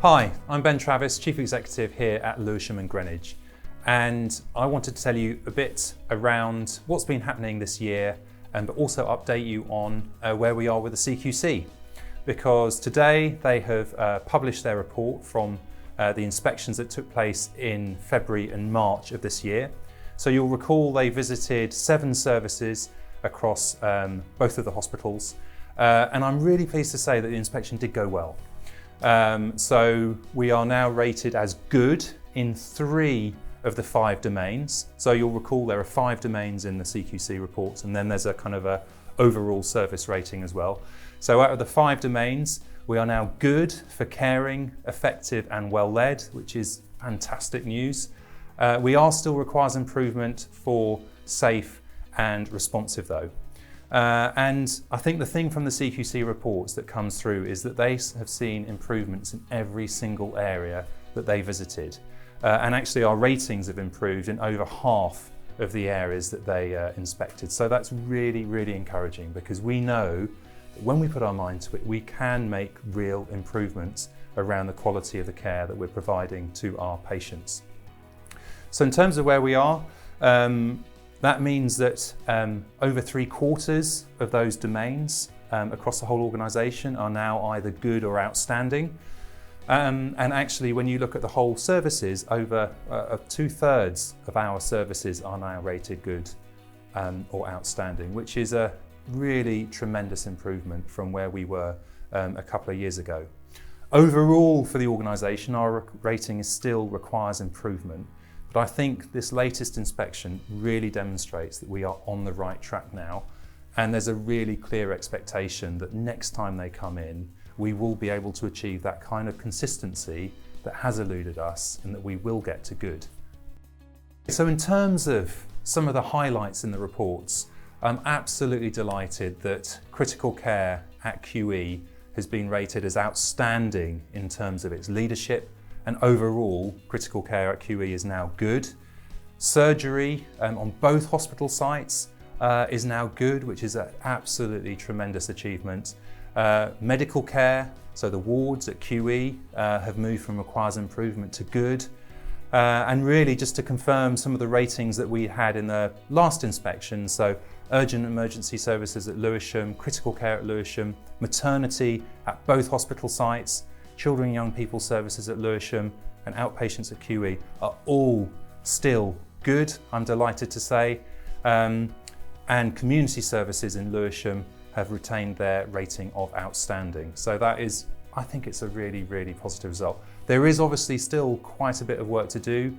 Hi, I'm Ben Travis, Chief Executive here at Lewisham and Greenwich, and I wanted to tell you a bit around what's been happening this year, but also update you on where we are with the CQC, because today they have published their report from the inspections that took place in February and March of this year. So you'll recall they visited 7 services across both of the hospitals, and I'm really pleased to say that the inspection did go well. So we are now rated as good in 3 of the 5 domains. So you'll recall there are 5 domains in the CQC reports, and then there's a kind of a overall service rating as well. So out of the 5 domains, we are now good for caring, effective and well led, which is fantastic news. We are still requires improvement for safe and responsive though. And I think the thing from the CQC reports that comes through is that they have seen improvements in every single area that they visited. And actually our ratings have improved in over half of the areas that they inspected. So that's really, really encouraging, because we know that when we put our mind to it, we can make real improvements around the quality of the care that we're providing to our patients. So in terms of where we are, that means that over 3/4 of those domains across the whole organisation are now either good or outstanding. And actually, when you look at the whole services, over 2/3 of our services are now rated good or outstanding, which is a really tremendous improvement from where we were a couple of years ago. Overall for the organisation, our rating still requires improvement. But I think this latest inspection really demonstrates that we are on the right track now, and there's a really clear expectation that next time they come in, we will be able to achieve that kind of consistency that has eluded us, and that we will get to good. So in terms of some of the highlights in the reports, I'm absolutely delighted that critical care at QE has been rated as outstanding in terms of its leadership. And overall, critical care at QE is now good. Surgery on both hospital sites is now good, which is an absolutely tremendous achievement. Medical care, so the wards at QE have moved from requires improvement to good. And really just to confirm some of the ratings that we had in the last inspection, so urgent emergency services at Lewisham, critical care at Lewisham, maternity at both hospital sites, children and young people services at Lewisham and outpatients at QE are all still good, I'm delighted to say. And community services in Lewisham have retained their rating of outstanding. So that is, I think it's a really, really positive result. There is obviously still quite a bit of work to do.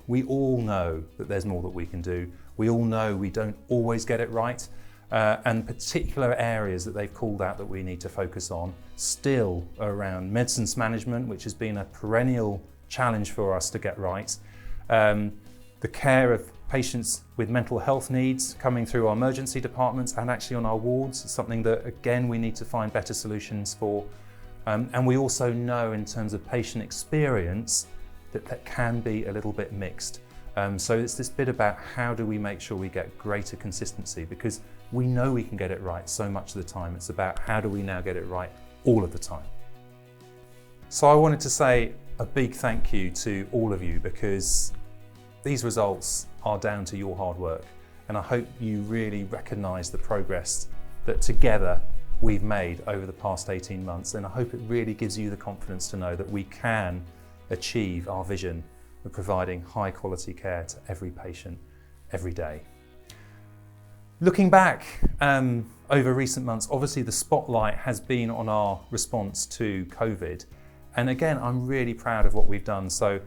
We all know that there's more that we can do. We all know we don't always get it right. And particular areas that they've called out that we need to focus on still are around medicines management, which has been a perennial challenge for us to get right. The care of patients with mental health needs coming through our emergency departments and actually on our wards is something that, again, we need to find better solutions for. And we also know in terms of patient experience that can be a little bit mixed. So it's this bit about how do we make sure we get greater consistency, because we know we can get it right so much of the time. It's about how do we now get it right all of the time. So I wanted to say a big thank you to all of you, because these results are down to your hard work. And I hope you really recognise the progress that together we've made over the past 18 months. And I hope it really gives you the confidence to know that we can achieve our vision of providing high quality care to every patient, every day. Looking back over recent months, obviously the spotlight has been on our response to COVID. And again, I'm really proud of what we've done. So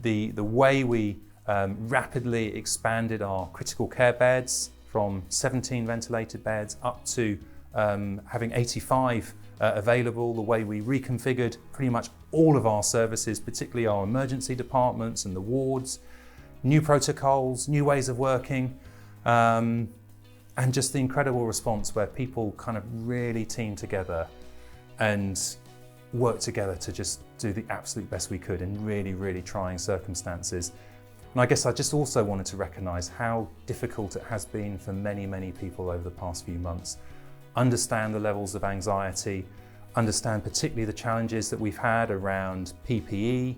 the way we rapidly expanded our critical care beds from 17 ventilated beds up to having 85 available, the way we reconfigured pretty much all of our services, particularly our emergency departments and the wards, new protocols, new ways of working, and just the incredible response where people kind of really team together and work together to just do the absolute best we could in really, really trying circumstances. And I guess I just also wanted to recognise how difficult it has been for many, many people over the past few months. Understand the levels of anxiety, understand particularly the challenges that we've had around PPE,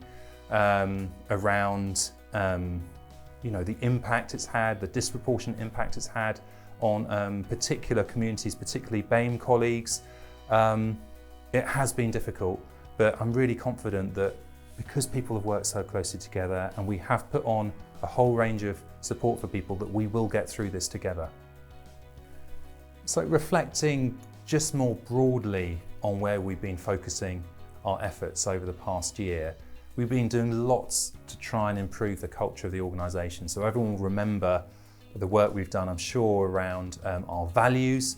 around the impact it's had, the disproportionate impact it's had on particular communities, particularly BAME colleagues. It has been difficult, but I'm really confident that because people have worked so closely together and we have put on a whole range of support for people, that we will get through this together. So reflecting just more broadly on where we've been focusing our efforts over the past year, we've been doing lots to try and improve the culture of the organisation. So everyone will remember the work we've done, I'm sure, around our values,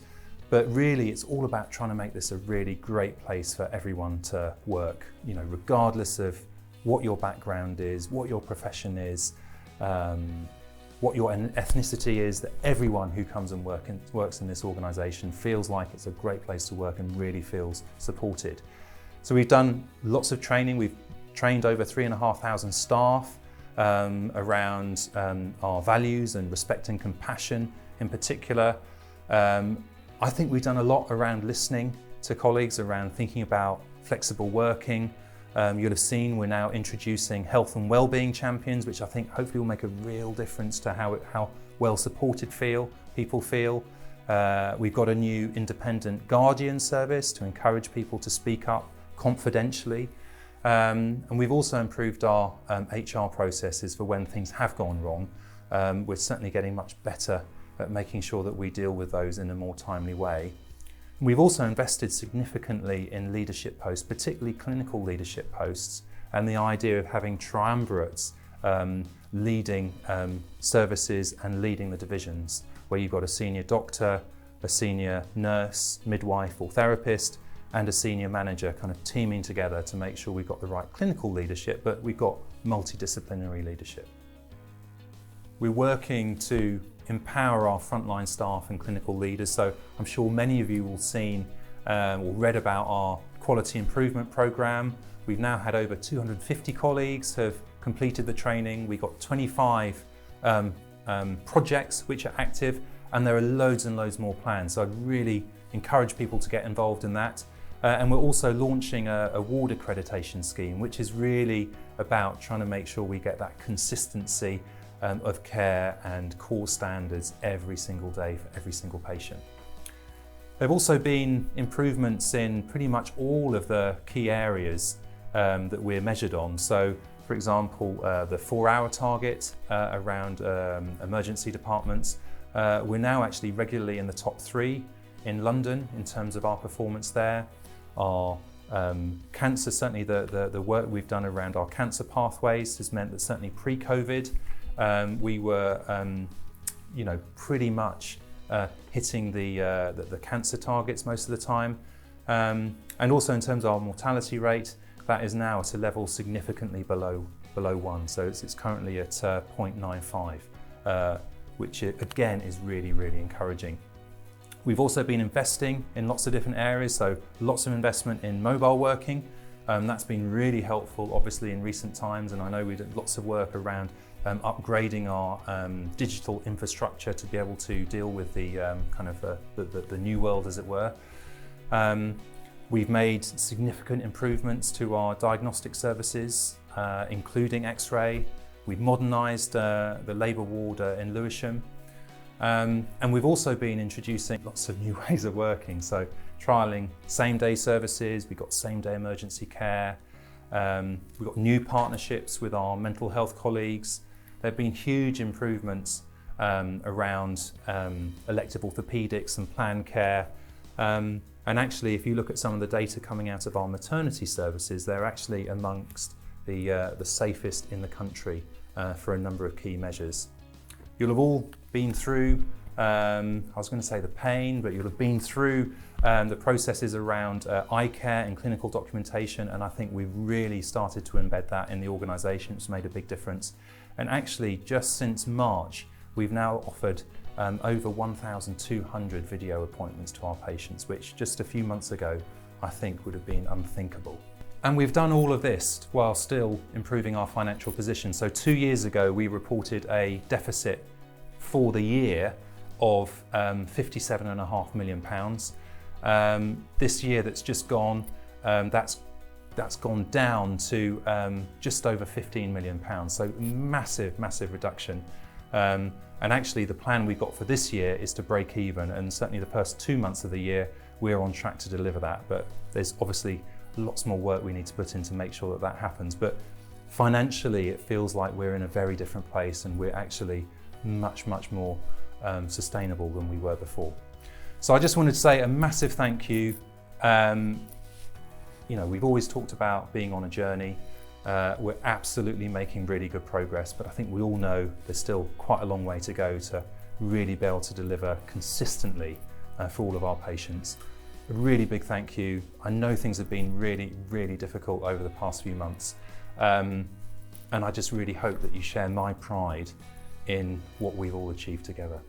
but really it's all about trying to make this a really great place for everyone to work, regardless of what your background is, what your profession is, what your ethnicity is, that everyone who comes and works in this organisation feels like it's a great place to work and really feels supported. So we've done lots of training. We've trained over 3,500 staff around our values and respect and compassion in particular. I think we've done a lot around listening to colleagues, around thinking about flexible working. You'll have seen we're now introducing health and wellbeing champions, which I think hopefully will make a real difference to how well supported people feel. We've got a new independent guardian service to encourage people to speak up confidentially. And we've also improved our HR processes for when things have gone wrong. We're certainly getting much better at making sure that we deal with those in a more timely way. We've also invested significantly in leadership posts, particularly clinical leadership posts, and the idea of having triumvirates leading services and leading the divisions, where you've got a senior doctor, a senior nurse, midwife or therapist, and a senior manager kind of teaming together to make sure we've got the right clinical leadership, but we've got multidisciplinary leadership. We're working to empower our frontline staff and clinical leaders. So I'm sure many of you will seen or read about our quality improvement program. We've now had over 250 colleagues have completed the training. We've got 25 projects which are active, and there are loads and loads more planned. So I'd really encourage people to get involved in that. And we're also launching a ward accreditation scheme, which is really about trying to make sure we get that consistency of care and core standards every single day for every single patient. There have also been improvements in pretty much all of the key areas that we're measured on. So, for example, the 4-hour target around emergency departments. We're now actually regularly in the top 3 in London in terms of our performance there. Our cancer, certainly the work we've done around our cancer pathways has meant that certainly pre-COVID, we were, pretty much hitting the cancer targets most of the time. And also in terms of our mortality rate, that is now at a level significantly below 1. So it's currently at 0.95, which again is really, really encouraging. We've also been investing in lots of different areas, so lots of investment in mobile working. That's been really helpful, obviously, in recent times, and I know we did lots of work around upgrading our digital infrastructure to be able to deal with the the new world, as it were. We've made significant improvements to our diagnostic services, including X-ray. We've modernised the labour ward in Lewisham. And we've also been introducing lots of new ways of working, so trialling same-day services, we've got same-day emergency care, we've got new partnerships with our mental health colleagues. There have been huge improvements around elective orthopaedics and planned care. And actually, if you look at some of the data coming out of our maternity services, they're actually amongst the safest in the country for a number of key measures. You'll have all been through, I was going to say the pain, but you'll have been through the processes around eye care and clinical documentation, and I think we've really started to embed that in the organisation. It's made a big difference. And actually, just since March, we've now offered over 1,200 video appointments to our patients, which just a few months ago, I think would have been unthinkable. And we've done all of this while still improving our financial position. So 2 years ago, we reported a deficit for the year of £57.5 million. This year that's just gone, that's gone down to just over £15 million. So massive reduction. And actually the plan we've got for this year is to break even, and certainly the first 2 months of the year, we're on track to deliver that. But there's obviously lots more work we need to put in to make sure that that happens. But financially, it feels like we're in a very different place, and we're actually much more sustainable than we were before. So I just wanted to say a massive thank you. You know, we've always talked about being on a journey. We're absolutely making really good progress, but I think we all know there's still quite a long way to go to really be able to deliver consistently for all of our patients. A really big thank you. I know things have been really difficult over the past few months, and I just really hope that you share my pride in what we've all achieved together.